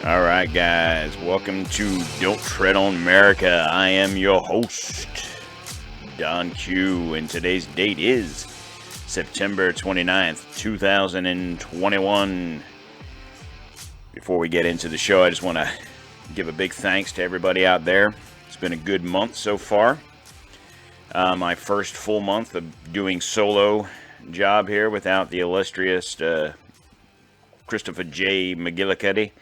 All right, guys, welcome to Don't Tread on America. I am your host, Don Q, and today's date is September 29th, 2021. Before we get into the show, I just want to give a big thanks to everybody out there. It's been a good month so far. My first full month of doing solo job here without the illustrious Christopher J. McGillicuddy.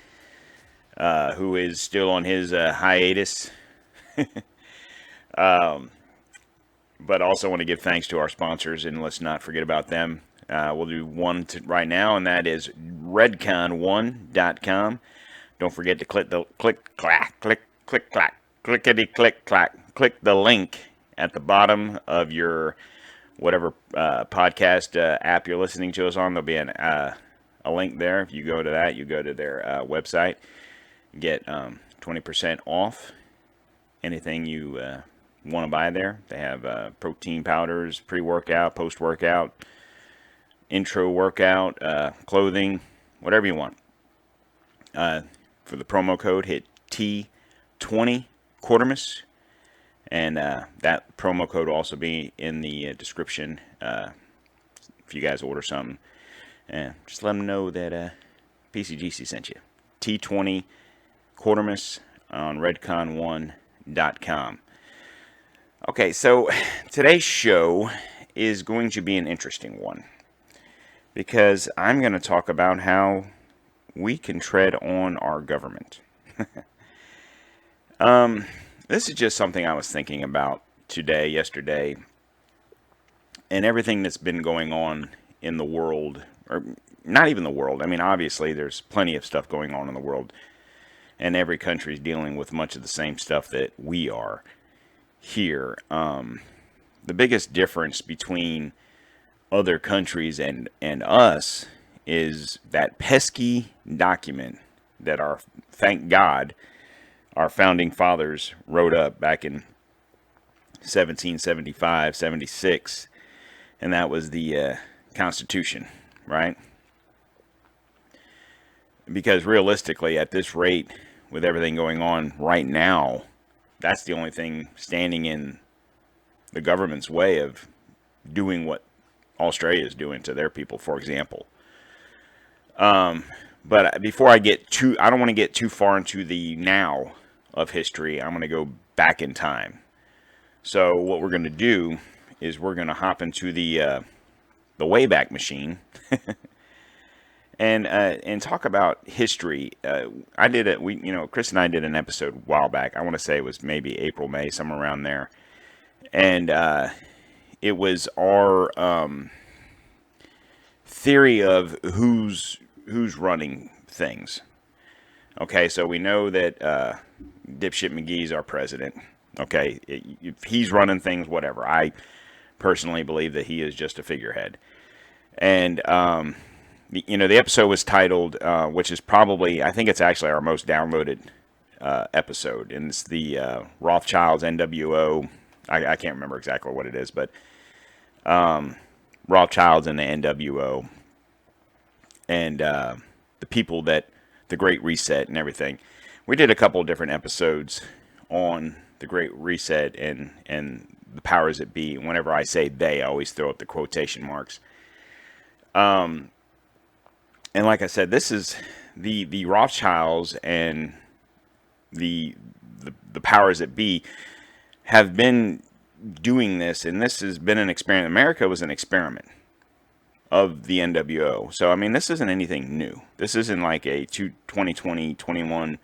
Who is still on his hiatus. But also want to give thanks to our sponsors, and let's not forget about them. We'll do one right now, and that is redcon1.com. Don't forget to click the click the link at the bottom of your whatever podcast app you're listening to us on. There'll be a link there. If you go to that, you go to their website. Get 20% off anything you want to buy there. They have protein powders, pre-workout, post-workout, intro workout, clothing, whatever you want. For the promo code, hit T20 Quartermas, and that promo code will also be in the description if you guys order something. Just let them know that PCGC sent you. T20 Quartermas on redcon1.com. Okay, so today's show is going to be an interesting one because I'm going to talk about how we can tread on our government. This is just something I was thinking about yesterday, and everything that's been going on in the world, or not even the world. I mean, obviously, there's plenty of stuff going on in the world. And every country is dealing with much of the same stuff that we are here. The biggest difference between other countries and us is that pesky document that thank God, our founding fathers wrote up back in 1775, 76. And that was the Constitution, right? Because realistically, at this rate, with everything going on right now, that's the only thing standing in the government's way of doing what Australia is doing to their people, for example. But before I don't want to get too far into the now of history. I'm going to go back in time. So what we're going to do is we're going to hop into the Wayback Machine. And talk about history. Chris and I did an episode a while back. I want to say it was maybe April, May, somewhere around there. And it was our theory of who's running things. Okay, so we know that dipshit McGee's our president. Okay, if he's running things, whatever. I personally believe that he is just a figurehead. And the episode was titled, which is probably, I think it's actually our most downloaded episode, and it's the Rothschilds, NWO. I can't remember exactly what it is, but Rothschilds and the NWO, and the people that the Great Reset and everything. We did a couple of different episodes on the Great Reset and the powers that be. Whenever I say they, I always throw up the quotation marks. And like I said, this is the Rothschilds and the powers that be have been doing this, and this has been an experiment. America was an experiment of the NWO. So, I mean, this isn't anything new. This isn't like a 2021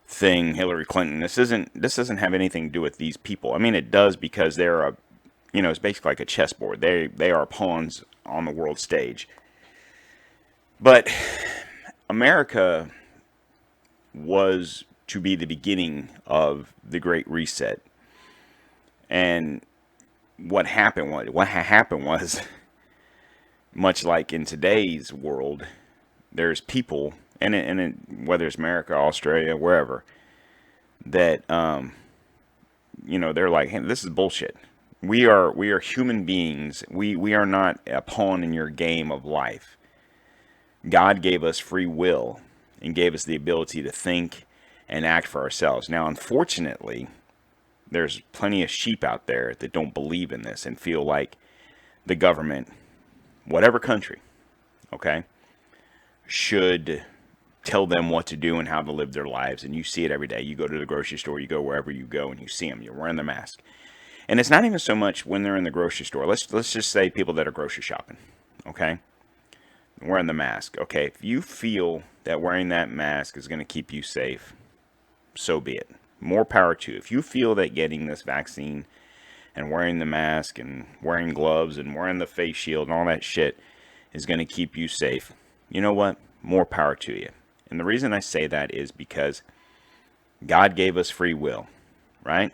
thing, Hillary Clinton. This doesn't have anything to do with these people. I mean, it does because they're it's basically like a chessboard. They are pawns on the world stage. But America was to be the beginning of the Great Reset. And what happened was, much like in today's world, there's people, whether it's America, Australia, wherever, that, they're like, hey, this is bullshit. We are human beings. We are not a pawn in your game of life. God gave us free will, and gave us the ability to think and act for ourselves. Now, unfortunately, there's plenty of sheep out there that don't believe in this and feel like the government, whatever country, okay, should tell them what to do and how to live their lives. And you see it every day. You go to the grocery store, you go wherever you go, and you see them. You're wearing the mask. And it's not even so much when they're in the grocery store. Let's just say people that are grocery shopping, okay, wearing the mask. Okay, if you feel that wearing that mask is going to keep you safe, so be it. More power to you. If you feel that getting this vaccine and wearing the mask and wearing gloves and wearing the face shield and all that shit is going to keep you safe, you know what? More power to you. And the reason I say that is because God gave us free will, right?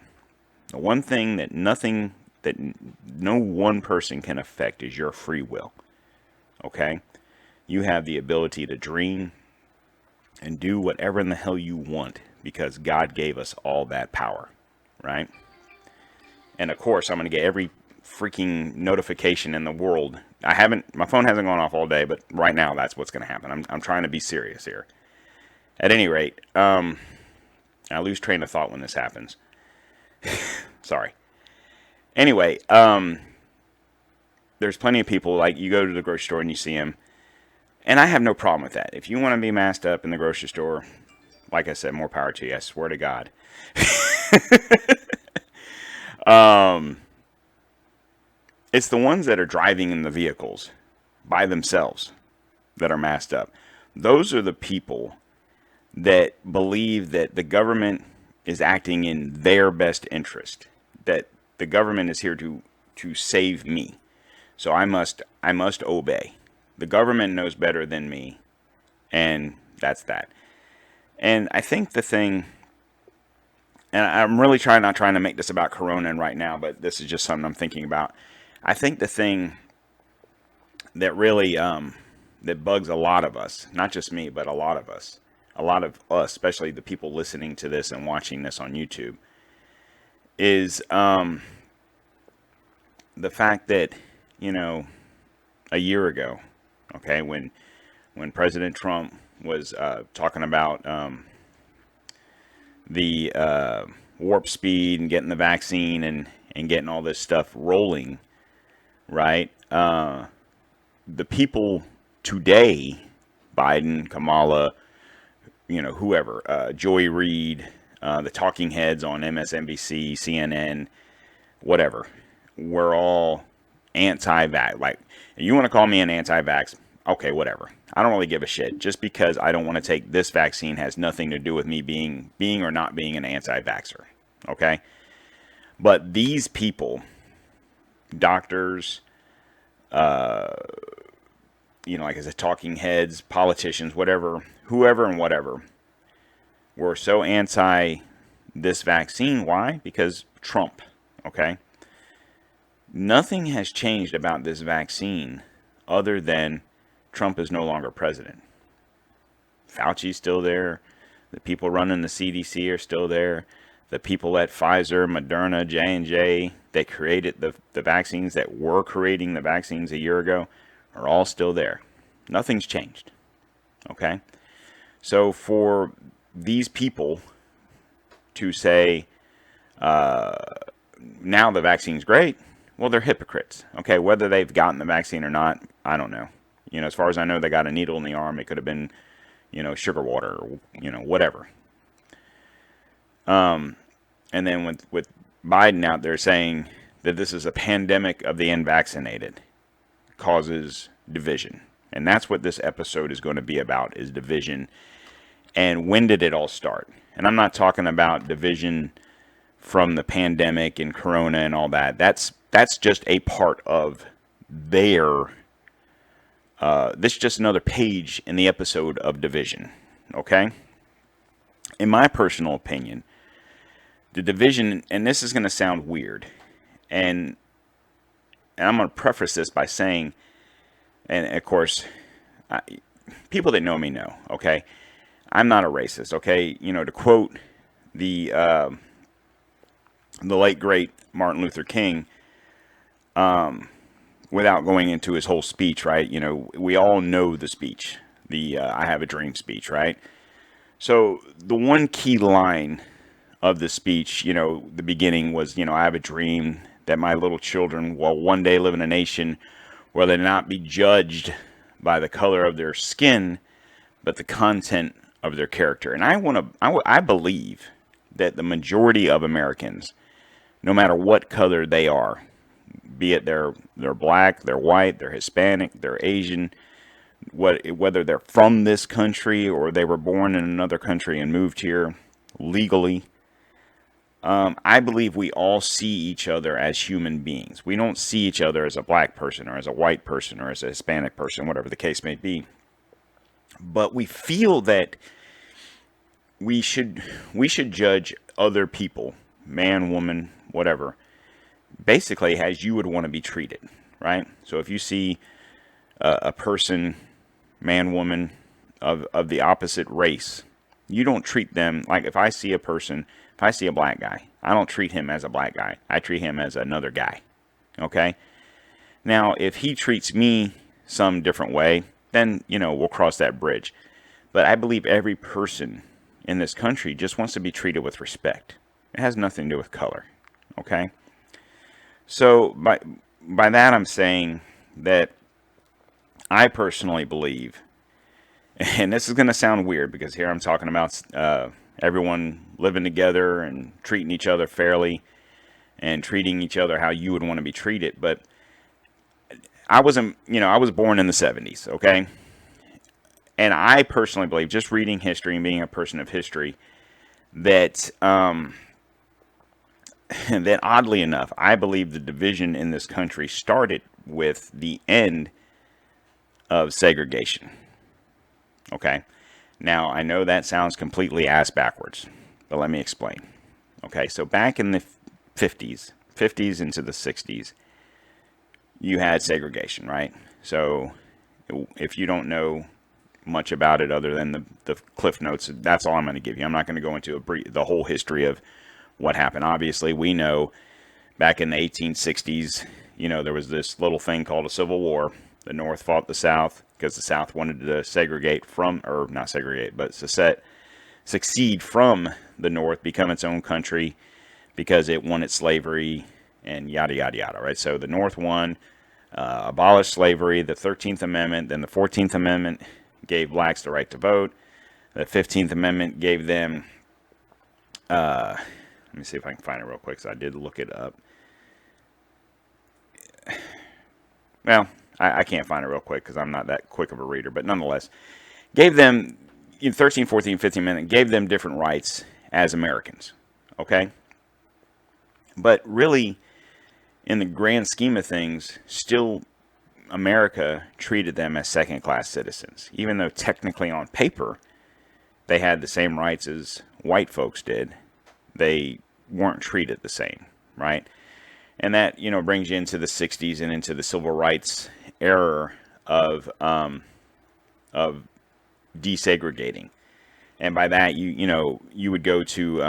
The one thing that no one person can affect is your free will, okay? You have the ability to dream and do whatever in the hell you want because God gave us all that power, right? And of course, I'm going to get every freaking notification in the world. My phone hasn't gone off all day, but right now that's what's going to happen. I'm trying to be serious here. At any rate, I lose train of thought when this happens. Sorry. Anyway, there's plenty of people, like you go to the grocery store and you see them. And I have no problem with that. If you want to be masked up in the grocery store, like I said, more power to you. I swear to God. It's the ones that are driving in the vehicles by themselves that are masked up. Those are the people that believe that the government is acting in their best interest, that the government is here to save me. So I must obey. The government knows better than me, and that's that. And I think the thing, and I'm really not trying to make this about Corona right now, but this is just something I'm thinking about. I think the thing that really that bugs a lot of us, not just me, but a lot of us, especially the people listening to this and watching this on YouTube, is the fact that, a year ago, okay, when President Trump was talking about the warp speed and getting the vaccine and getting all this stuff rolling, right? The people today, Biden, Kamala, whoever, Joy Reid, the talking heads on MSNBC, CNN, whatever, we're all anti-vax. Like, you want to call me an anti-vax? Okay, whatever. I don't really give a shit. Just because I don't want to take this vaccine has nothing to do with me being or not being an anti-vaxxer. Okay? But these people, doctors, like I said, talking heads, politicians, whatever, whoever and whatever, were so anti this vaccine. Why? Because Trump. Okay? Nothing has changed about this vaccine other than Trump is no longer president. Fauci's still there. The people running the CDC are still there. The people at Pfizer, Moderna, J&J that created the vaccines, that were creating the vaccines a year ago, are all still there. Nothing's changed. Okay? So for these people to say, now the vaccine's great, well, they're hypocrites. Okay, whether they've gotten the vaccine or not, I don't know. As far as I know, they got a needle in the arm. It could have been, sugar water or, whatever. And then with Biden out there saying that this is a pandemic of the unvaccinated, causes division. And that's what this episode is going to be about, is division. And when did it all start? And I'm not talking about division from the pandemic and Corona and all that. That's just a part of their... this is just another page in the episode of division, okay? In my personal opinion, the division, and this is going to sound weird, and I'm going to preface this by saying, and of course, people that know me know, okay? I'm not a racist, okay? To quote the late, great Martin Luther King, without going into his whole speech, right? We all know the speech, the I Have a Dream speech, right? So the one key line of the speech, the beginning was, I have a dream that my little children will one day live in a nation where they not be judged by the color of their skin, but the content of their character. And I believe that the majority of Americans, no matter what color they are, be it they're black, they're white, they're Hispanic, they're Asian, whether they're from this country or they were born in another country and moved here legally, I believe we all see each other as human beings. We don't see each other as a black person or as a white person or as a Hispanic person, whatever the case may be. But we feel that we should judge other people, man, woman, whatever, basically as you would want to be treated, right? So if you see a person, man, woman, of the opposite race, you don't treat them like, if I see a black guy, I don't treat him as a black guy. I treat him as another guy. Okay? Now, if he treats me some different way, then, we'll cross that bridge. But I believe every person in this country just wants to be treated with respect. It has nothing to do with color. Okay? So, by that, I'm saying that I personally believe, and this is going to sound weird because here I'm talking about everyone living together and treating each other fairly and treating each other how you would want to be treated. But I was born in the 70s, okay? And I personally believe, just reading history and being a person of history, that that oddly enough, I believe the division in this country started with the end of segregation. Okay? Now, I know that sounds completely ass backwards, but let me explain. Okay, so back in the 50s into the 60s, you had segregation, right? So if you don't know much about it other than the cliff notes, that's all I'm going to give you. I'm not going to go into the whole history of what happened. Obviously, we know back in the 1860s, there was this little thing called a Civil War. The North fought the South because the South wanted to segregate from, or not segregate, but succeed from the North, become its own country because it wanted slavery and yada, yada, yada, right? So the North won, abolished slavery, the 13th Amendment, then the 14th Amendment gave blacks the right to vote. The 15th Amendment gave them, let me see if I can find it real quick, because I did look it up. Well, I can't find it real quick because I'm not that quick of a reader, but nonetheless, gave them, 13, 14, 15 Amendment gave them different rights as Americans, okay? But really, in the grand scheme of things, still America treated them as second-class citizens, even though technically on paper they had the same rights as white folks did. They weren't treated the same, right? And that, brings you into the 60s and into the civil rights era of desegregating. And by that, you would go to,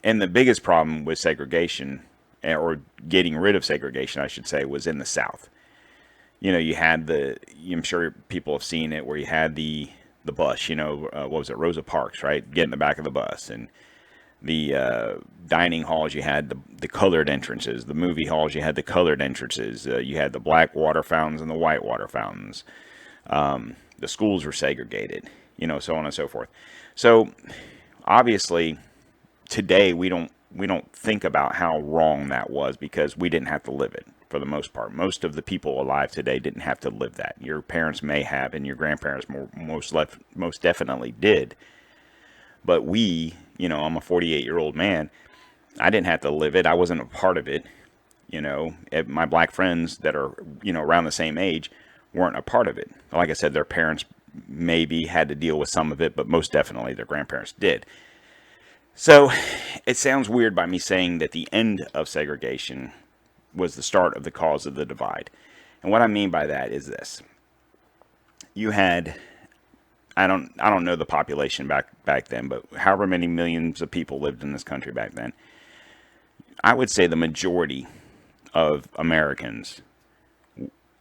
and the biggest problem with segregation, or getting rid of segregation, I should say, was in the South. You had I'm sure people have seen it, where you had the bus, what was it, Rosa Parks, right? Get in the back of the bus. And the dining halls, you had the colored entrances. The movie halls, you had the colored entrances. You had the black water fountains and the white water fountains. The schools were segregated, so on and so forth. So obviously today we don't think about how wrong that was, because we didn't have to live it for the most part. Most of the people alive today didn't have to live that. Your parents may have, and your grandparents most definitely did. But we, I'm a 48-year-old man. I didn't have to live it. I wasn't a part of it. My black friends that are, around the same age weren't a part of it. Like I said, their parents maybe had to deal with some of it, but most definitely their grandparents did. So it sounds weird by me saying that the end of segregation was the start of the cause of the divide. And what I mean by that is this. You had, I don't know the population back then, but however many millions of people lived in this country back then, I would say the majority of Americans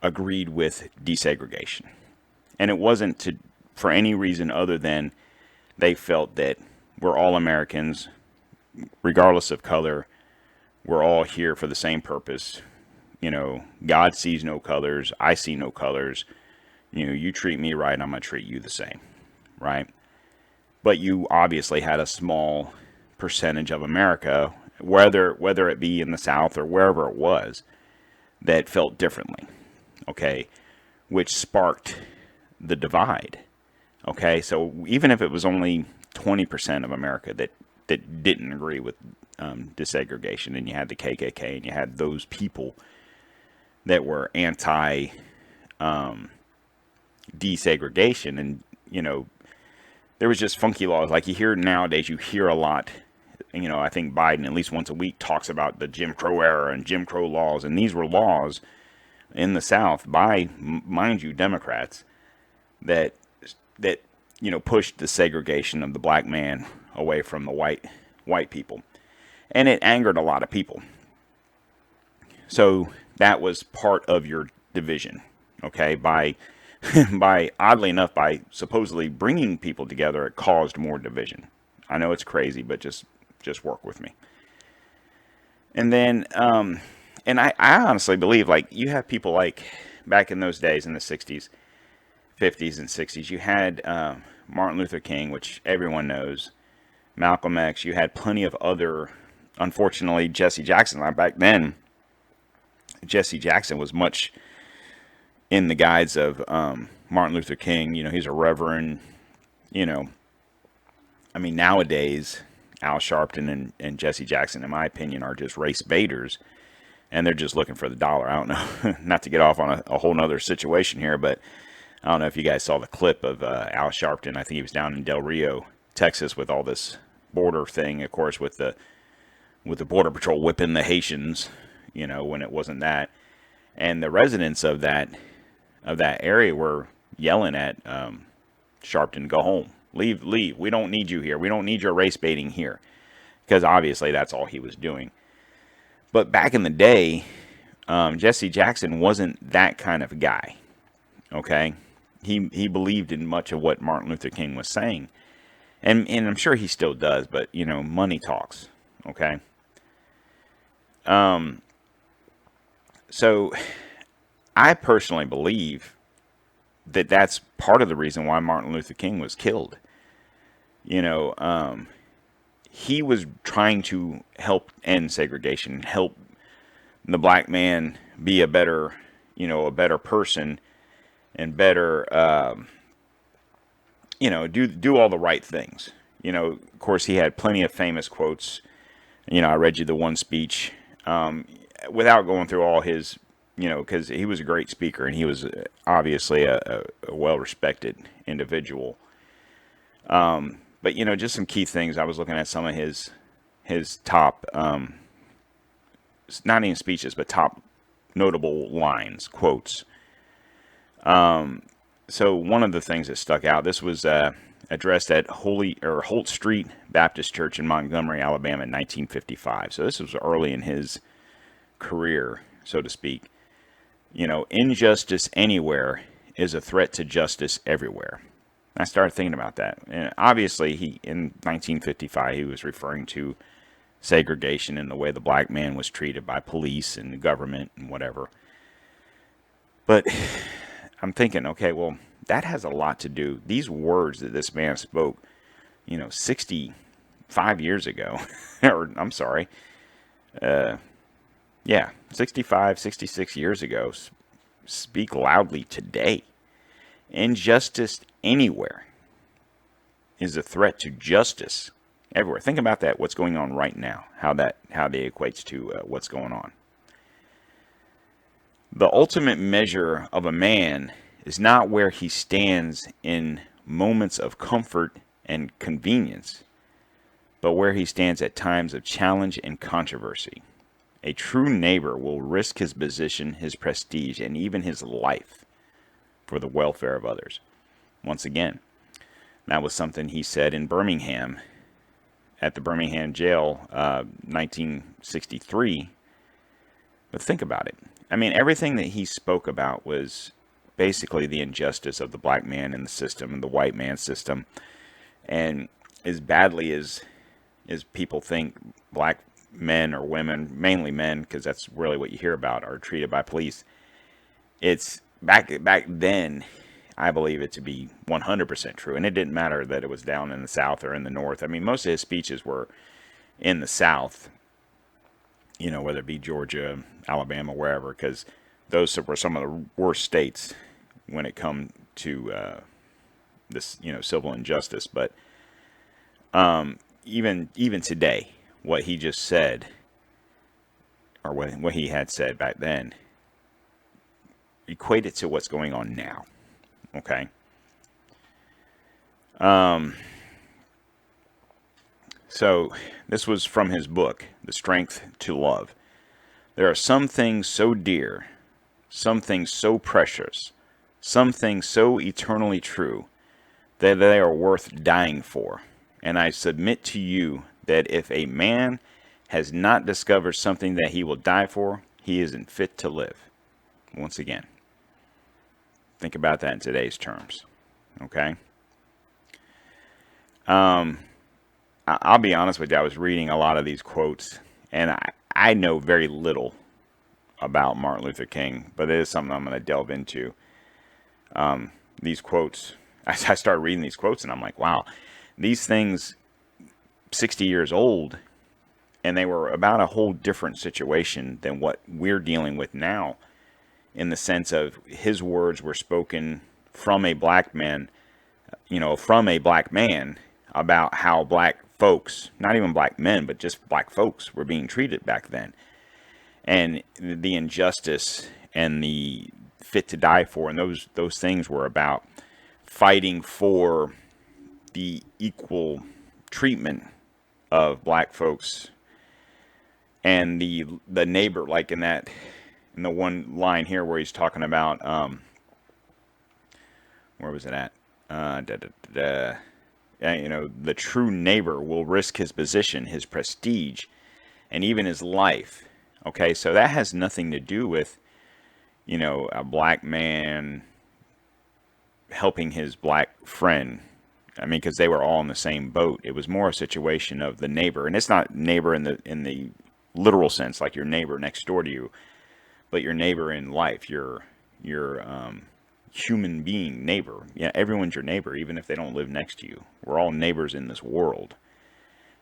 agreed with desegregation. And it wasn't for any reason other than They felt that we're all Americans, regardless of color. We're all here for the same purpose. God sees no colors. I see no colors. You treat me right, I'm going to treat you the same, right? But you obviously had a small percentage of America, whether it be in the South or wherever it was, that felt differently, okay, which sparked the divide, okay. So even if it was only 20% of America that didn't agree with desegregation, and you had the KKK and you had those people that were anti desegregation, and there was just funky laws like you hear nowadays. You hear a lot. I think Biden at least once a week talks about the Jim Crow era and Jim Crow laws, and these were laws in the South by, mind you, Democrats that pushed the segregation of the black man away from the white people, and it angered a lot of people. So that was part of your division, okay? By oddly enough, by supposedly bringing people together, it caused more division. I know it's crazy, but just work with me. And then, and I honestly believe, like, you have people like back in those days in the 60s, 50s, and 60s, you had Martin Luther King, which everyone knows, Malcolm X, you had plenty of other, unfortunately, Jesse Jackson. Back then, Jesse Jackson was much in the guise of Martin Luther King. He's a reverend. Nowadays, Al Sharpton and Jesse Jackson, in my opinion, are just race baiters, and they're just looking for the dollar. I don't know, not to get off on a whole nother situation here, but I don't know if you guys saw the clip of Al Sharpton. I think he was down in Del Rio, Texas, with all this border thing, of course, with the Border Patrol whipping the Haitians, when it wasn't that. And the residents of that area were yelling at Sharpton, "Go home, leave. We don't need you here. We don't need your race baiting here," because obviously that's all he was doing. But back in the day, Jesse Jackson wasn't that kind of guy. Okay, he believed in much of what Martin Luther King was saying, and I'm sure he still does. But money talks. Okay. So I personally believe that that's part of the reason why Martin Luther King was killed. He was trying to help end segregation, help the black man be a better person, and better, do all the right things. Of course, he had plenty of famous quotes. I read you the one speech, without going through all his, because he was a great speaker, and he was obviously a well-respected individual. But just some key things. I was looking at some of his top, not even speeches, but top notable lines, quotes. So one of the things that stuck out, this was addressed at Holt Street Baptist Church in Montgomery, Alabama in 1955. So this was early in his career, so to speak. Injustice anywhere is a threat to justice everywhere. I started thinking about that. And obviously, in 1955, he was referring to segregation and the way the black man was treated by police and the government and whatever. But I'm thinking, okay, well, that has a lot to do. These words that this man spoke, 65 years ago, or I'm sorry, 65, 66 years ago, speak loudly today. Injustice anywhere is a threat to justice everywhere. Think about that, what's going on right now, how that equates to what's going on. The ultimate measure of a man is not where he stands in moments of comfort and convenience, but where he stands at times of challenge and controversy. A true neighbor will risk his position, his prestige, and even his life for the welfare of others. Once again, that was something he said in Birmingham, at the Birmingham jail, 1963. But think about it. Everything that he spoke about was basically the injustice of the black man in the system and the white man system. And as badly as people think black men or women, mainly men, because that's really what you hear about, are treated by police, it's back then. I believe it to be 100% true, and it didn't matter that it was down in the South or in the North. I mean, most of his speeches were in the South, whether it be Georgia, Alabama, wherever, because those were some of the worst states when it come to this, civil injustice. But even today, what he just said, or what he had said back then, equate it to what's going on now. Okay. So this was from his book, The Strength to Love. There are some things so dear, some things so precious, some things so eternally true, that they are worth dying for. And I submit to you that if a man has not discovered something that he will die for, he isn't fit to live. Once again, think about that in today's terms. Okay? I'll be honest with you. I was reading a lot of these quotes, and I know very little about Martin Luther King, but it is something I'm going to delve into. These quotes, I started reading these quotes, and I'm like, wow, these things, 60 years old, and they were about a whole different situation than what we're dealing with now, in the sense of his words were spoken from a black man, from a black man, about how black folks, not even black men, but just black folks, were being treated back then. And the injustice and the fit to die for, and those things were about fighting for the equal treatment of black folks and the neighbor, like in the one line here where he's talking about where was it at? The true neighbor will risk his position, his prestige, and even his life. Okay, so that has nothing to do with, a black man helping his black friend. I mean, because they were all in the same boat. It was more a situation of the neighbor, and it's not neighbor in the literal sense, like your neighbor next door to you, but your neighbor in life, your human being neighbor. Yeah, everyone's your neighbor, even if they don't live next to you. We're all neighbors in this world,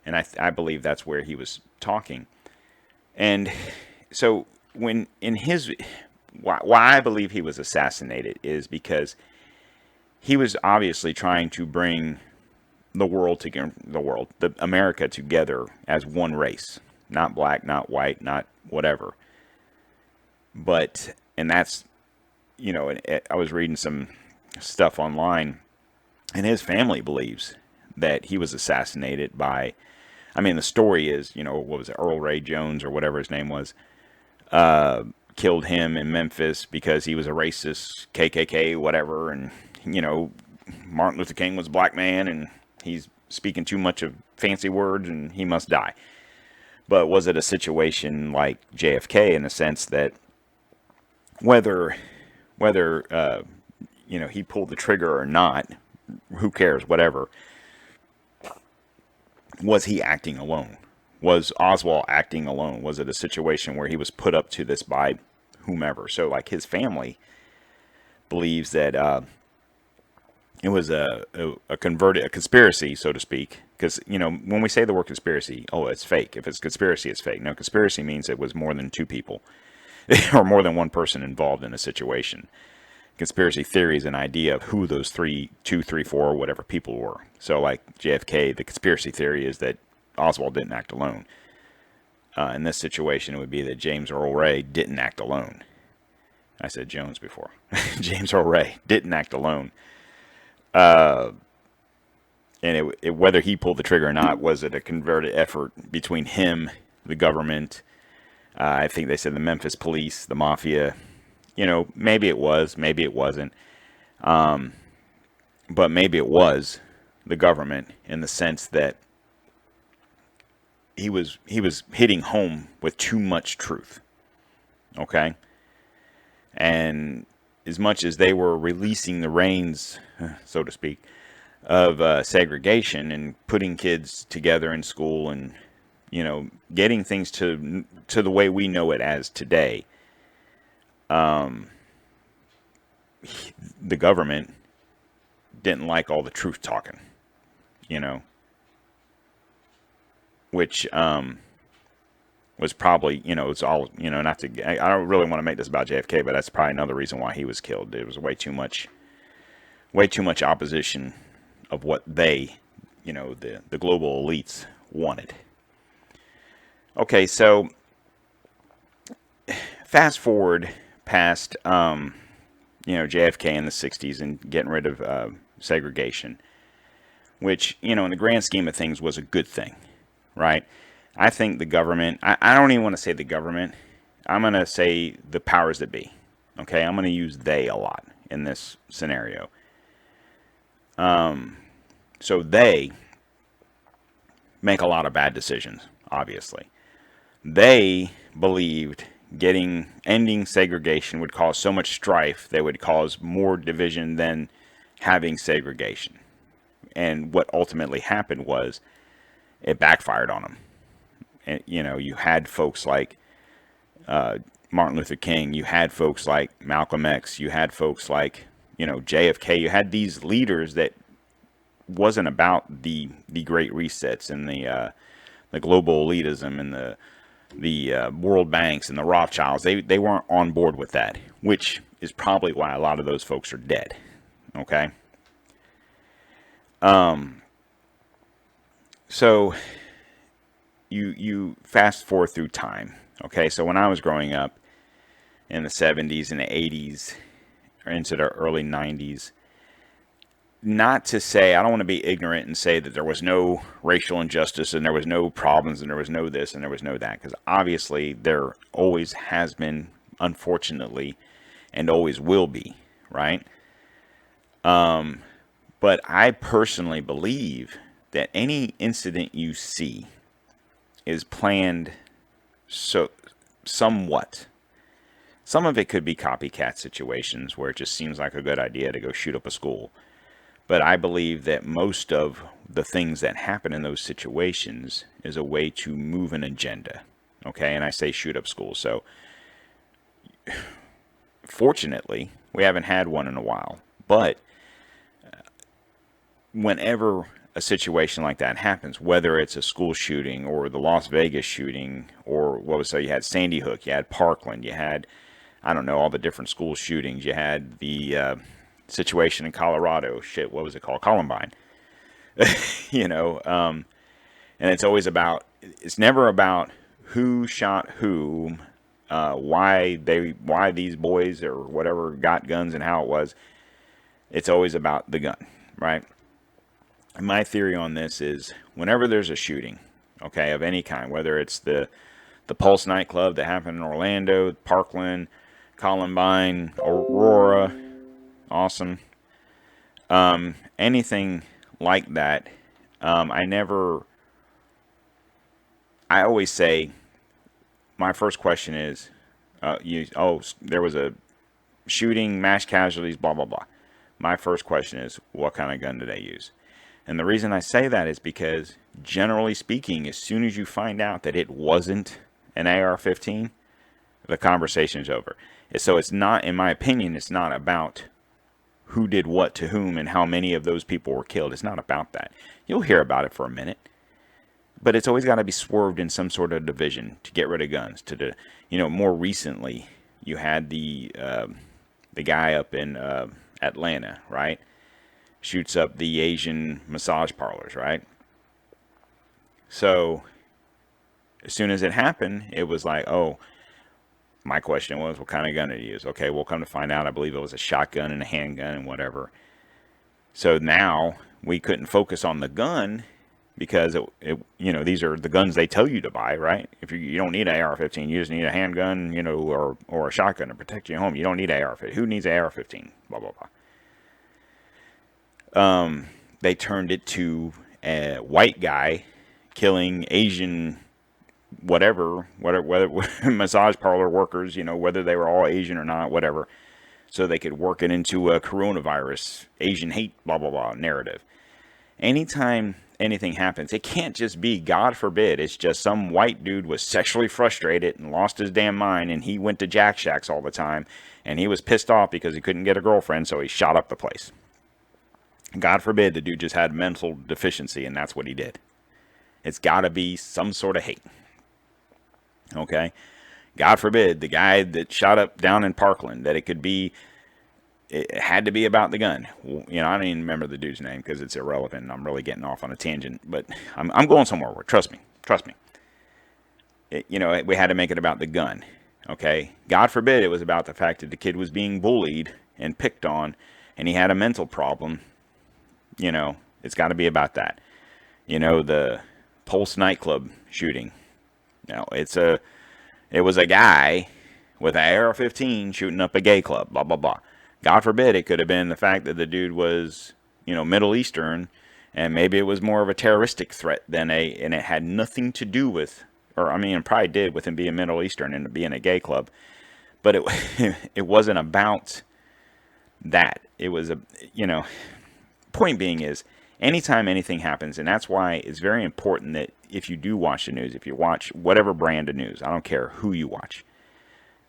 and I believe that's where he was talking. And so when in his why I believe he was assassinated is because he was obviously trying to bring America together as one race, not black, not white, not whatever. But, and that's, I was reading some stuff online, and his family believes that he was assassinated by, I mean, the story is, what was it, Earl Ray Jones or whatever his name was, killed him in Memphis because he was a racist, KKK, whatever, and, Martin Luther King was a black man, and he's speaking too much of fancy words, and he must die. But was it a situation like JFK in the sense that whether he pulled the trigger or not, who cares, whatever, was he acting alone? Was Oswald acting alone? Was it a situation where he was put up to this by whomever? So, like, his family believes that it was a conspiracy, so to speak. Because, when we say the word conspiracy, oh, it's fake. If it's conspiracy, it's fake. No, conspiracy means it was more than two people or more than one person involved in a situation. Conspiracy theory is an idea of who those 2, 3, 4, whatever people were. So, like JFK, the conspiracy theory is that Oswald didn't act alone. In this situation, it would be that James Earl Ray didn't act alone. I said Jones before. James Earl Ray didn't act alone. And whether he pulled the trigger or not, was it a concerted effort between him, the government, I think they said the Memphis police, the mafia? Maybe it was, maybe it wasn't. But maybe it was the government, in the sense that he was hitting home with too much truth. Okay? And as much as they were releasing the reins, so to speak, of segregation and putting kids together in school and, you know, getting things to the way we know it as today. The government didn't like all the truth talking, you know, which was probably, you know, it's all, you know, not to, I don't really want to make this about JFK, but that's probably another reason why he was killed. There was way too much opposition of what they, you know, the global elites wanted. Okay, so fast forward past, you know, JFK in the 60s and getting rid of segregation, which, you know, in the grand scheme of things was a good thing, right? I think the government, I don't even want to say the government, I'm going to say the powers that be. Okay, I'm going to use they a lot in this scenario. So they make a lot of bad decisions, obviously. They believed ending segregation would cause so much strife that would cause more division than having segregation. And what ultimately happened was it backfired on them. And, you know, you had folks like Martin Luther King, you had folks like Malcolm X, you had folks like, you know, JFK, you had these leaders that wasn't about the great resets and the global elitism and the World Banks and the Rothschilds. They weren't on board with that, which is probably why a lot of those folks are dead. Okay. So you fast forward through time. Okay, so when I was growing up in the 70s and the 80s or into the early 90s, not to say, I don't want to be ignorant and say that there was no racial injustice and there was no problems and there was no this and there was no that, because obviously there always has been, unfortunately, and always will be, right? But I personally believe that any incident you see is planned somewhat. Some of it could be copycat situations where it just seems like a good idea to go shoot up a school. But I believe that most of the things that happen in those situations is a way to move an agenda. Okay, and I say shoot up schools. So fortunately, we haven't had one in a while. But whenever a situation like that happens, whether it's a school shooting or the Las Vegas shooting, or what was so you had Sandy Hook, you had Parkland, you had, I don't know, all the different school shootings, you had the situation in Colorado, what was it called, Columbine, you know, and it's never about who shot whom, why these boys or whatever got guns and how it was. It's always about the gun, right? And my theory on this is whenever there's a shooting, okay, of any kind, whether it's the Pulse nightclub that happened in Orlando, Parkland, Columbine, Aurora, awesome, anything like that, I always say, my first question is, there was a shooting, mass casualties, blah, blah, blah. My first question is, what kind of gun did they use? And the reason I say that is because, generally speaking, as soon as you find out that it wasn't an AR-15, the conversation's over. So it's not, in my opinion, it's not about who did what to whom and how many of those people were killed. It's not about that. You'll hear about it for a minute, but it's always got to be swerved in some sort of division to get rid of guns. More recently, you had the guy up in Atlanta, right? Shoots up the Asian massage parlors, right? So as soon as it happened, it was like, oh, my question was, what kind of gun did he use? Okay, we'll come to find out, I believe it was a shotgun and a handgun and whatever. So now we couldn't focus on the gun because these are the guns they tell you to buy, right? If you don't need an AR-15, you just need a handgun, or a shotgun to protect your home. You don't need an AR-15. Who needs an AR-15? Blah blah blah. They turned it to a white guy killing Asian, whether massage parlor workers, whether they were all Asian or not, whatever, so they could work it into a coronavirus, Asian hate, blah, blah, blah narrative. anytime anything happens, it can't just be, God forbid, it's just some white dude was sexually frustrated and lost his damn mind and he went to Jack Shacks all the time and he was pissed off because he couldn't get a girlfriend, so he shot up the place. God forbid the dude just had mental deficiency and that's what he did. It's got to be some sort of hate. Okay? God forbid the guy that shot up down in Parkland, that it had to be about the gun. I don't even remember the dude's name because it's irrelevant. I'm really getting off on a tangent, but I'm going somewhere. Trust me. We had to make it about the gun. Okay? God forbid it was about the fact that the kid was being bullied and picked on and he had a mental problem. It's got to be about that. The Pulse nightclub shooting. It was a guy with an AR-15 shooting up a gay club, blah, blah, blah. God forbid it could have been the fact that the dude was, Middle Eastern, and maybe it was more of a terroristic threat and it had nothing to do with, it probably did with him being Middle Eastern and being a gay club, but it wasn't about that. It was point being is, anytime anything happens, and that's why it's very important that if you do watch the news, if you watch whatever brand of news, I don't care who you watch,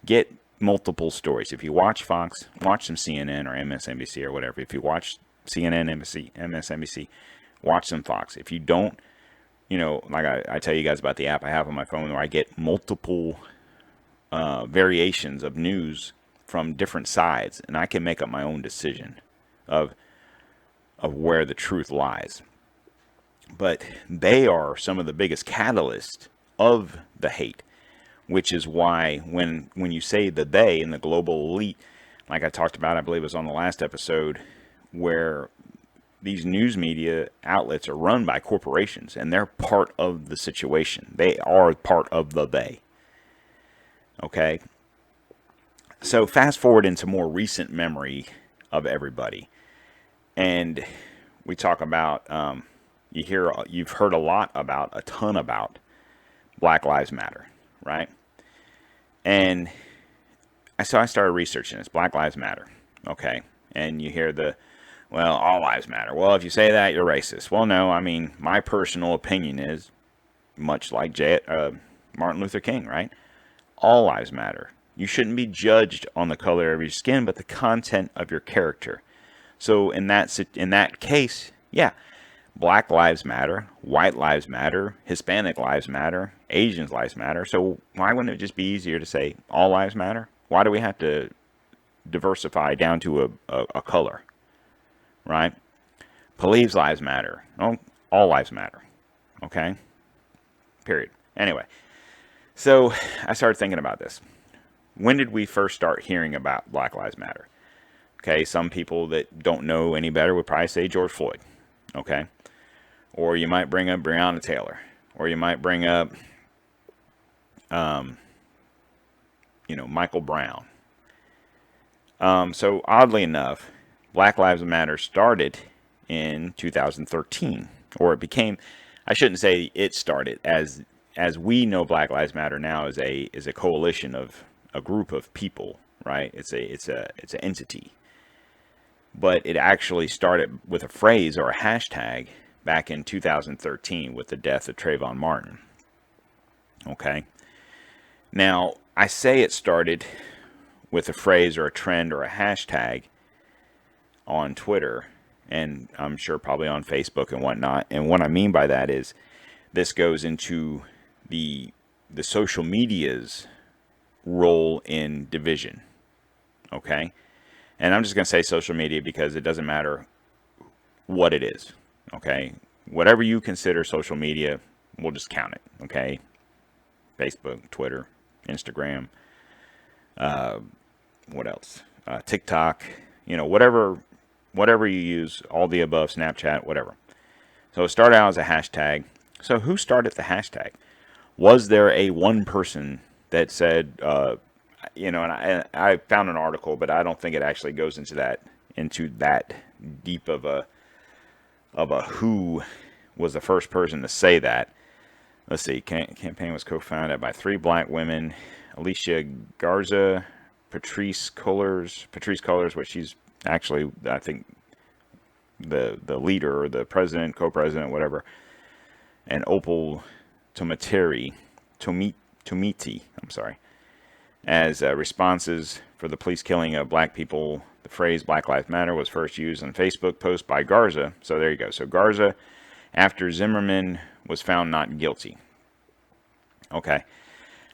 get multiple stories. If you watch Fox, watch some CNN or MSNBC or whatever. If you watch CNN, MSNBC, watch some Fox. If you don't, like I tell you guys about the app I have on my phone where I get multiple variations of news from different sides, and I can make up my own decision of where the truth lies. But they are some of the biggest catalysts of the hate, which is why when you say the they and the global elite, like I talked about, I believe it was on the last episode, where these news media outlets are run by corporations and they're part of the situation. They are part of the they. Okay? So fast forward into more recent memory of everybody. And we talk about, you've heard a ton about Black Lives Matter, right? And so I started researching this, Black Lives Matter, okay? And you hear all lives matter. Well, if you say that, you're racist. Well, no, my personal opinion is, much like Martin Luther King, right? All lives matter. You shouldn't be judged on the color of your skin, but the content of your character. So in that case, yeah, Black lives matter, white lives matter, Hispanic lives matter, Asians lives matter. So why wouldn't it just be easier to say all lives matter? Why do we have to diversify down to a color, right? Police lives matter. Oh, all lives matter. Okay? Period. Anyway, so I started thinking about this. When did we first start hearing about Black Lives Matter? Okay, some people that don't know any better would probably say George Floyd. Okay? Or you might bring up Breonna Taylor. Or you might bring up, Michael Brown. So oddly enough, Black Lives Matter started in 2013. Or it became, I shouldn't say it started, as we know Black Lives Matter now is a coalition of a group of people, right? It's an entity. But it actually started with a phrase or a hashtag back in 2013 with the death of Trayvon Martin. Okay? Now, I say it started with a phrase or a trend or a hashtag on Twitter, and I'm sure probably on Facebook and whatnot. And what I mean by that is this goes into the social media's role in division. Okay? And I'm just going to say social media because it doesn't matter what it is, okay? Whatever you consider social media, we'll just count it, okay? Facebook, Twitter, Instagram, what else? TikTok, whatever you use, all the above, Snapchat, whatever. So it started out as a hashtag. So who started the hashtag? Was there a one person that said, and I found an article, but I don't think it actually goes into that deep of a who was the first person to say that. Let's see. Campaign was co-founded by 3 black women: Alicia Garza, Patrice Cullors, which she's actually, I think, the leader or the president, co-president, whatever, and Opal Tomateri, Tomiti, I'm sorry, as responses for the police killing of black people. The phrase Black Lives Matter was first used on a Facebook post by Garza. So there you go. So Garza, after Zimmerman was found not guilty. Okay.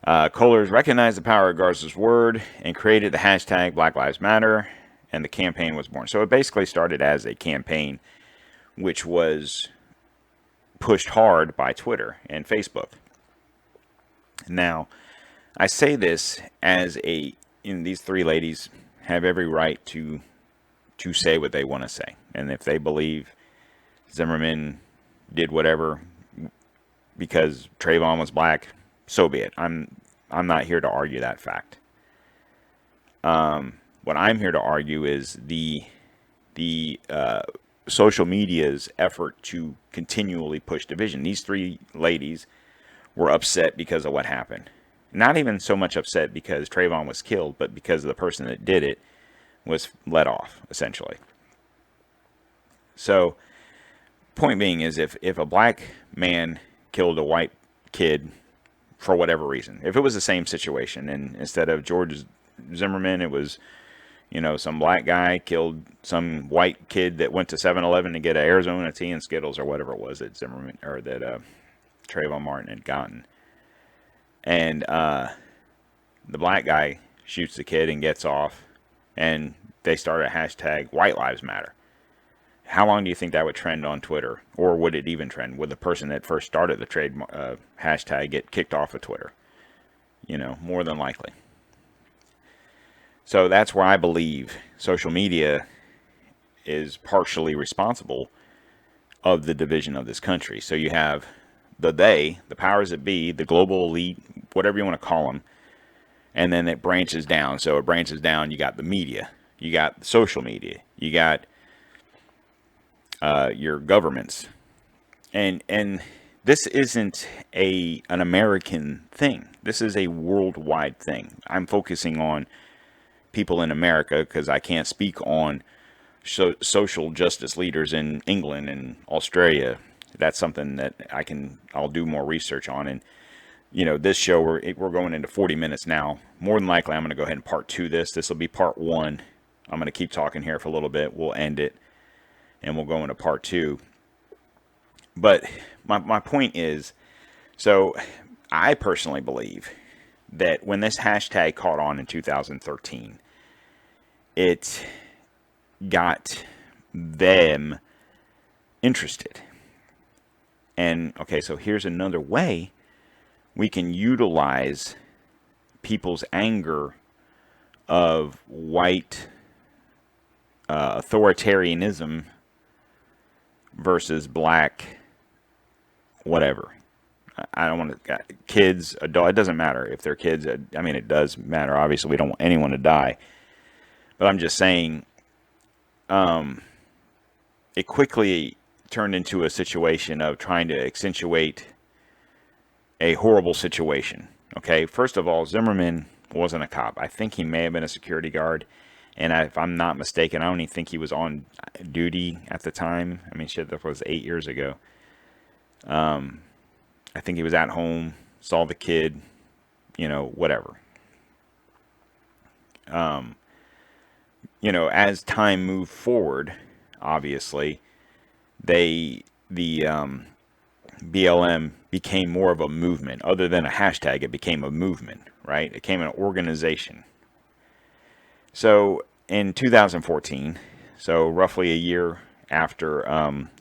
Kohlers recognized the power of Garza's word and created the hashtag Black Lives Matter, and the campaign was born. So it basically started as a campaign which was pushed hard by Twitter and Facebook. Now, I say this as these three ladies have every right to say what they want to say. And if they believe Zimmerman did whatever because Trayvon was black, so be it. I'm not here to argue that fact. What I'm here to argue is the social media's effort to continually push division. These three ladies were upset because of what happened. Not even so much upset because Trayvon was killed, but because the person that did it was let off, essentially. So, point being is if a black man killed a white kid for whatever reason, if it was the same situation, and instead of George Zimmerman, it was, some black guy killed some white kid that went to 7-Eleven to get an Arizona tea and Skittles or whatever it was that Zimmerman or that Trayvon Martin had gotten. And the black guy shoots the kid and gets off, and they start a hashtag White Lives Matter. How long do you think that would trend on Twitter? Or would it even trend? Would the person that first started the hashtag get kicked off of Twitter? More than likely. So that's where I believe social media is partially responsible of the division of this country. So you have the powers that be, the global elite, whatever you want to call them, and then it branches down. So it branches down, you got the media, you got social media, you got your governments. And this isn't an American thing. This is a worldwide thing. I'm focusing on people in America because I can't speak on social justice leaders in England and Australia. That's something that I'll do more research on. And, this show, we're going into 40 minutes now. More than likely, I'm going to go ahead and part 2 this. This will be part 1. I'm going to keep talking here for a little bit. We'll end it, and we'll go into part 2. But my point is, so I personally believe that when this hashtag caught on in 2013, it got them interested. And, okay, so here's another way we can utilize people's anger of white authoritarianism versus black whatever. I don't want to, kids, adult, it doesn't matter if they're kids. I mean, it does matter. Obviously, we don't want anyone to die. But I'm just saying, it quickly turned into a situation of trying to accentuate a horrible situation. Okay, first of all, Zimmerman wasn't a cop. I think he may have been a security guard. And if I'm not mistaken, I don't even think he was on duty at the time. I mean, shit, that was 8 years ago. I think he was at home, saw the kid, whatever. As time moved forward, obviously, the BLM became more of a movement. Other than a hashtag, it became a movement, right? It became an organization. So in 2014, so roughly a year after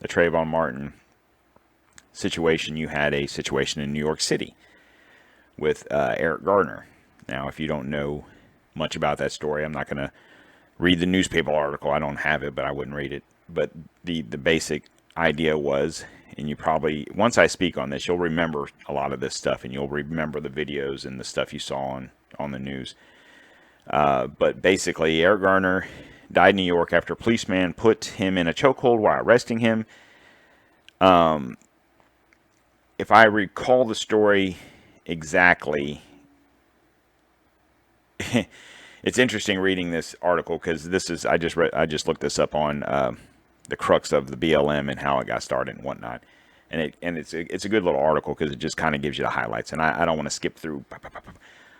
the Trayvon Martin situation, you had a situation in New York City with Eric Garner. Now, if you don't know much about that story, I'm not going to read the newspaper article. I don't have it, but I wouldn't read it. But the basic idea was, and you probably, once I speak on this, you'll remember a lot of this stuff, and you'll remember the videos and the stuff you saw on the news. But basically, Eric Garner died in New York after a policeman put him in a chokehold while arresting him. If I recall the story exactly, it's interesting reading this article because I just looked this up on the crux of the BLM and how it got started and whatnot. And it's a good little article because it just kind of gives you the highlights. And I don't want to skip through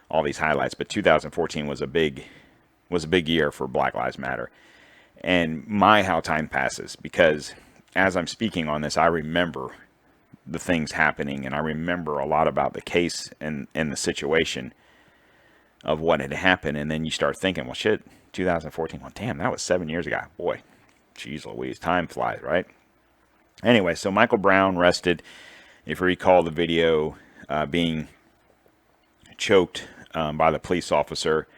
all these highlights, but 2014 was a big year for Black Lives Matter. And how time passes, because as I'm speaking on this, I remember the things happening, and I remember a lot about the case and the situation of what had happened. And then you start thinking, well, shit, 2014, well, damn, that was 7 years ago. Boy, geez Louise, time flies, right? Anyway, so Michael Brown arrested, if you recall the video, being choked by the police officer.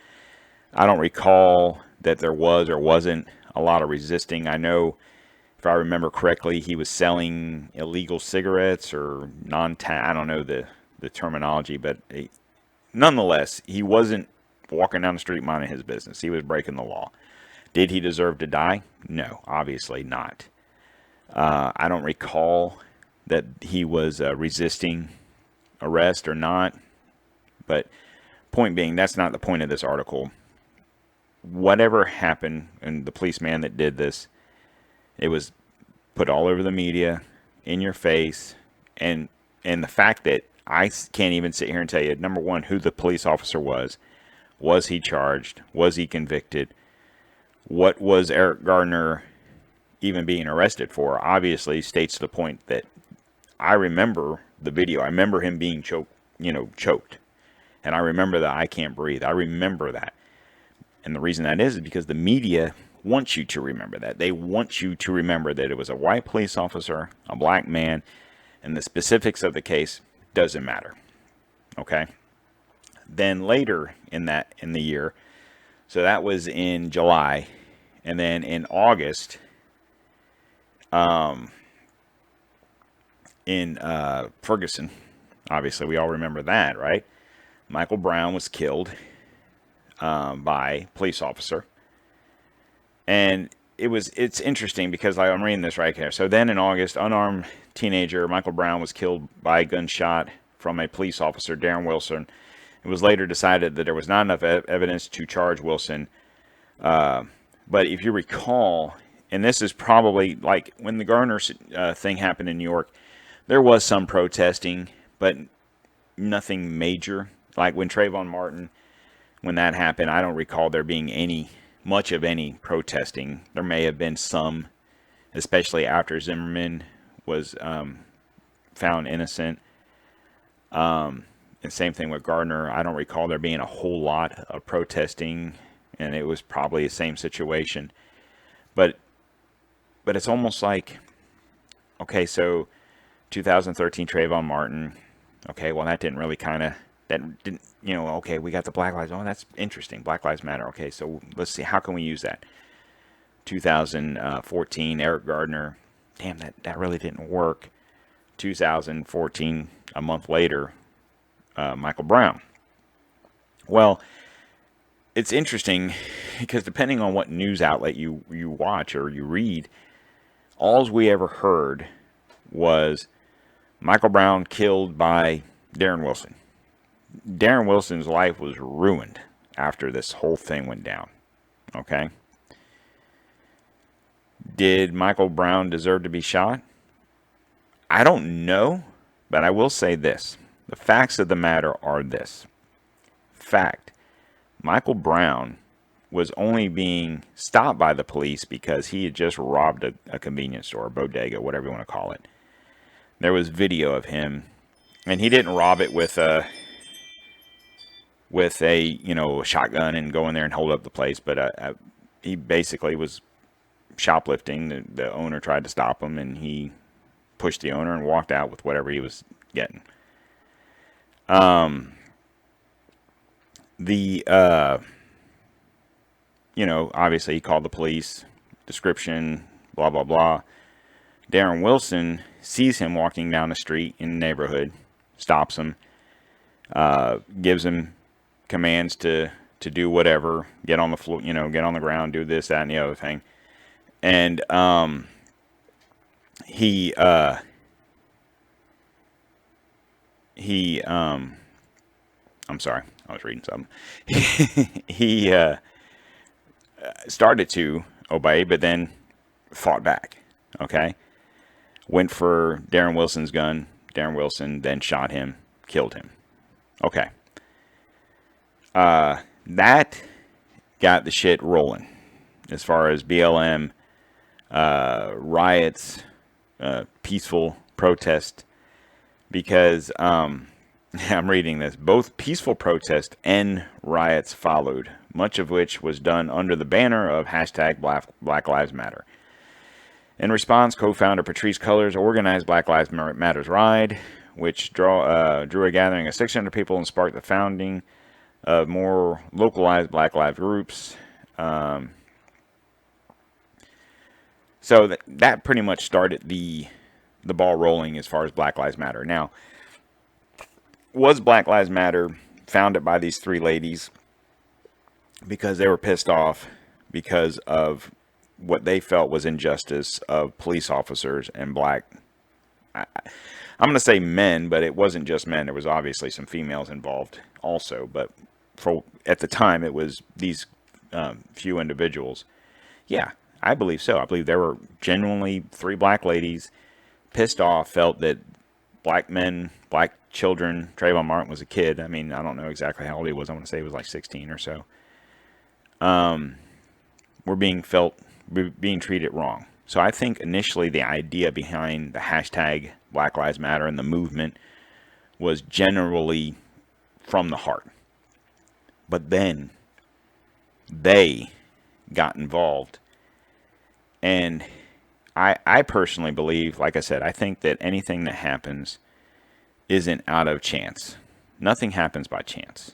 I don't recall that there was or wasn't a lot of resisting. I know, if I remember correctly, he was selling illegal cigarettes or I don't know the terminology, but nonetheless, he wasn't walking down the street minding his business. He was breaking the law. Did he deserve to die? No, obviously not. I don't recall that he was resisting arrest or not, but point being, that's not the point of this article. Whatever happened, and the policeman that did this, it was put all over the media, in your face, and the fact that I can't even sit here and tell you, number one, who the police officer was he charged, was he convicted, what was Eric Garner even being arrested for, obviously states to the point that I remember the video. I remember him being choked. And I remember that I can't breathe. I remember that. And the reason that is because the media wants you to remember that. They want you to remember that it was a white police officer, a black man, and the specifics of the case doesn't matter. Okay? Then later in the year, so that was in July, and then in August, in Ferguson, obviously we all remember that, right? Michael Brown was killed by a police officer. And it's interesting because I'm reading this right here. So then in August, unarmed teenager Michael Brown was killed by a gunshot from a police officer, Darren Wilson. It was later decided that there was not enough evidence to charge Wilson. But if you recall, and this is probably like when the Garner thing happened in New York, there was some protesting, but nothing major. Like when Trayvon Martin, when that happened, I don't recall there being much of any protesting. There may have been some, especially after Zimmerman was found innocent. And same thing with Gardner. I don't recall there being a whole lot of protesting, and it was probably the same situation. But it's almost like, okay, so 2013 Trayvon Martin, okay, well that didn't, okay, we got the Black Lives, oh, that's interesting, Black Lives Matter, okay, so let's see, how can we use that? 2014, Eric Gardner, damn, that really didn't work. 2014, a month later, Michael Brown. Well, it's interesting because depending on what news outlet you watch or you read, all we ever heard was Michael Brown killed by Darren Wilson. Darren Wilson's life was ruined after this whole thing went down. Okay? Did Michael Brown deserve to be shot? I don't know, but I will say this. The facts of the matter are this. Fact. Michael Brown was only being stopped by the police because he had just robbed a convenience store, a bodega, whatever you want to call it. There was video of him, and he didn't rob it with a shotgun and go in there and hold up the place, but he basically was shoplifting. The owner tried to stop him, and he pushed the owner and walked out with whatever he was getting. Obviously he called the police, description, blah, blah, blah. Darren Wilson sees him walking down the street in the neighborhood, stops him, gives him commands to do whatever, get on the floor, get on the ground, do this, that, and the other thing. And I'm sorry, I was reading something. He started to obey, but then fought back. Okay, went for Darren Wilson's gun. Darren Wilson then shot him, killed him. Okay, that got the shit rolling as far as BLM riots, peaceful protest, because I'm reading this. Both peaceful protests and riots followed, much of which was done under the banner of hashtag Black Lives Matter. In response, co-founder Patrisse Cullors organized Black Lives Matter's Ride, which drew a gathering of 600 people and sparked the founding of more localized Black Lives groups. So that pretty much started the ball rolling as far as Black Lives Matter. Now, was Black Lives Matter founded by these three ladies because they were pissed off because of what they felt was injustice of police officers and black, I'm going to say men, but it wasn't just men. There was obviously some females involved also, but at the time it was these few individuals. Yeah, I believe so. I believe there were genuinely three black ladies pissed off, felt that black men, black children, Trayvon Martin was a kid. I mean, I don't know exactly how old he was. I want to say he was like 16 or so. Were being treated wrong. So I think initially the idea behind the hashtag Black Lives Matter and the movement was generally from the heart. But then they got involved. And I personally believe, like I said, I think that anything that happens isn't out of chance. Nothing happens by chance.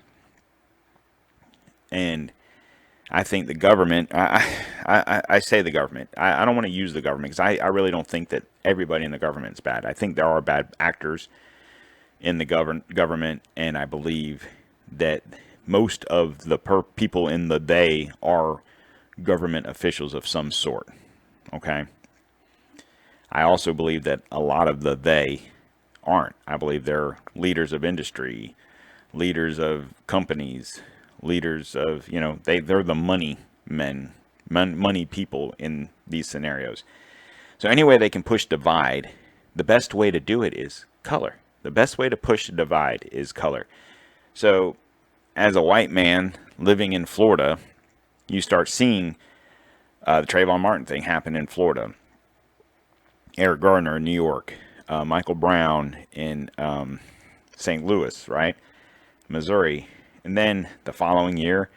And I think the government, I say the government, I don't want to use the government because I really don't think that everybody in the government is bad. I think there are bad actors in the government, and I believe that most of the people in the they are government officials of some sort. Okay? I also believe that a lot of the they aren't. I believe they're leaders of industry, leaders of companies, leaders of, they're the money men, money people in these scenarios. So any way they can push divide, the best way to do it is color. The best way to push divide is color. So as a white man living in Florida, you start seeing the Trayvon Martin thing happen in Florida. Eric Garner in New York, Michael Brown in St. Louis, right? Missouri. And then the following year,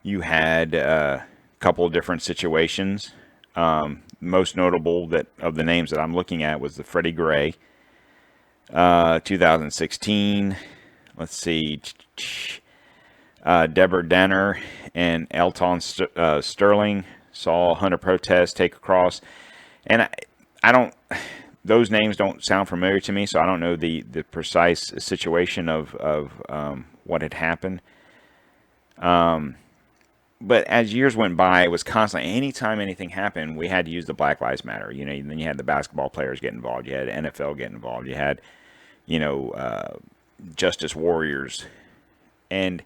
you had a couple of different situations. Most notable of the names that I'm looking at was the Freddie Gray, 2016. Let's see, Deborah Danner and Elton Sterling saw 100 protests take across, and I don't. Those names don't sound familiar to me, so I don't know the precise situation of what had happened. But as years went by, it was constantly, anytime anything happened, we had to use the Black Lives Matter. Then you had the basketball players get involved. You had NFL get involved. You had, Justice Warriors. And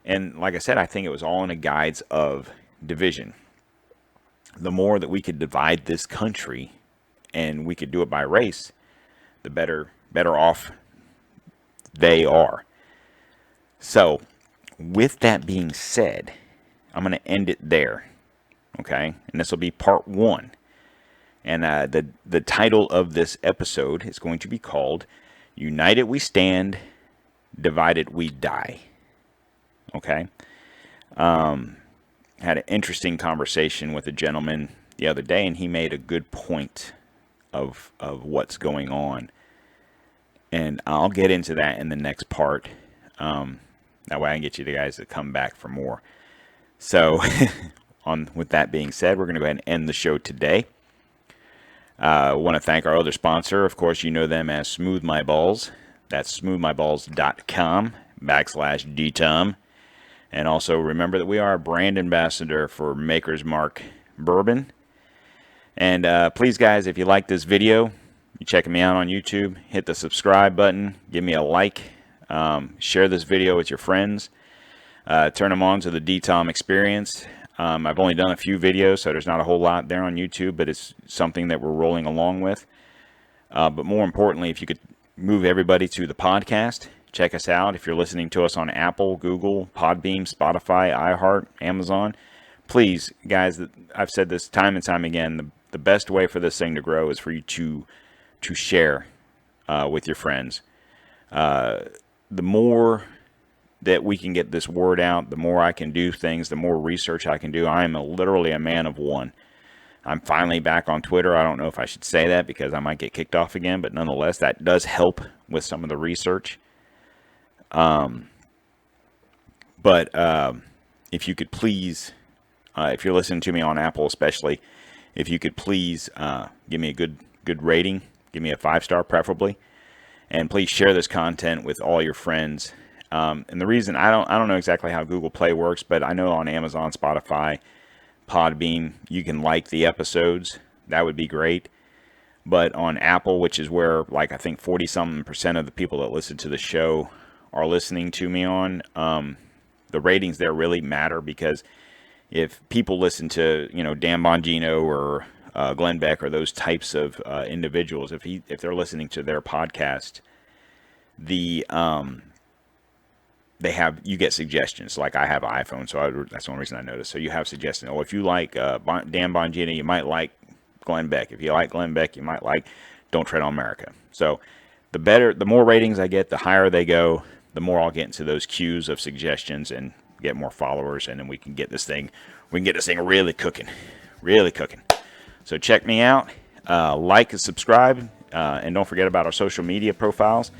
like I said, I think it was all in a guise of division. The more that we could divide this country, and we could do it by race, the better off they are. So, with that being said, I'm going to end it there, okay? And this will be part 1. And the title of this episode is going to be called United We Stand, Divided We Die, okay? Had an interesting conversation with a gentleman the other day, and he made a good point of what's going on. And I'll get into that in the next part. That way I can get you guys to come back for more. So, with that being said, we're going to go ahead and end the show today. I want to thank our other sponsor. Of course, you know them as Smooth My Balls. That's smoothmyballs.com/DTOM. And also remember that we are a brand ambassador for Maker's Mark Bourbon. And please, guys, if you like this video, you're checking me out on YouTube, hit the subscribe button, give me a like, share this video with your friends, turn them on to the DTOM experience. I've only done a few videos, so there's not a whole lot there on YouTube, but it's something that we're rolling along with. But more importantly, if you could move everybody to the podcast, check us out. If you're listening to us on Apple, Google, Podbeam, Spotify, iHeart, Amazon, please, guys, I've said this time and time again, the best way for this thing to grow is for you to share with your friends. The more that we can get this word out, the more I can do things, the more research I can do. I am literally a man of one. I'm finally back on Twitter. I don't know if I should say that because I might get kicked off again, but nonetheless, that does help with some of the research. But if you could please, if you're listening to me on Apple especially, if you could please give me a good rating, give me a 5-star preferably, and please share this content with all your friends. And the reason, I don't know exactly how Google Play works, but I know on Amazon, Spotify, Podbeam, you can like the episodes. That would be great. But on Apple, which is where like I think 40-something% of the people that listen to the show are listening to me on, the ratings there really matter, because if people listen to, Dan Bongino or Glenn Beck or those types of individuals, if they're listening to their podcast, you get suggestions. Like I have an iPhone, so that's the only reason I noticed. So you have suggestions. Oh, if you like Dan Bongino, you might like Glenn Beck. If you like Glenn Beck, you might like Don't Tread on America. So the more ratings I get, the higher they go, the more I'll get into those queues of suggestions and get more followers, and then we can get this thing really cooking. So check me out, like and subscribe, and don't forget about our social media profiles.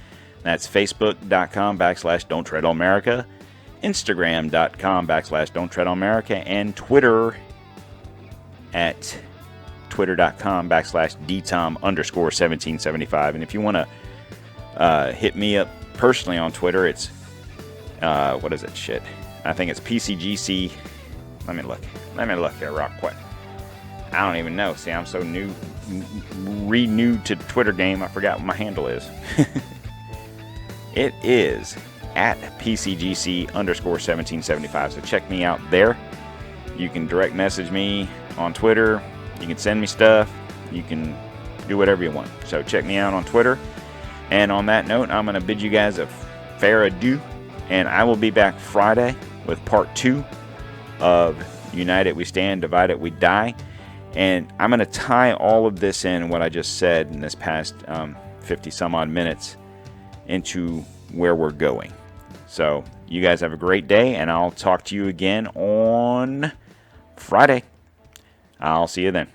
That's facebook.com/Don't Tread on America, Instagram.com/Don't Tread on America, and Twitter at twitter.com/DTOM_1775. And if you want to hit me up personally on Twitter, it's what is it? Shit. I think it's PCGC. Let me look here real quick. I don't even know. See, I'm so renewed to the Twitter game, I forgot what my handle is. It is at PCGC_1775. So check me out there. You can direct message me on Twitter. You can send me stuff. You can do whatever you want. So check me out on Twitter. And on that note, I'm going to bid you guys a fair adieu. And I will be back Friday with part 2 of United We Stand, Divided We Die. And I'm going to tie all of this in, what I just said in this past 50 some odd minutes, into where we're going. So you guys have a great day, and I'll talk to you again on Friday. I'll see you then.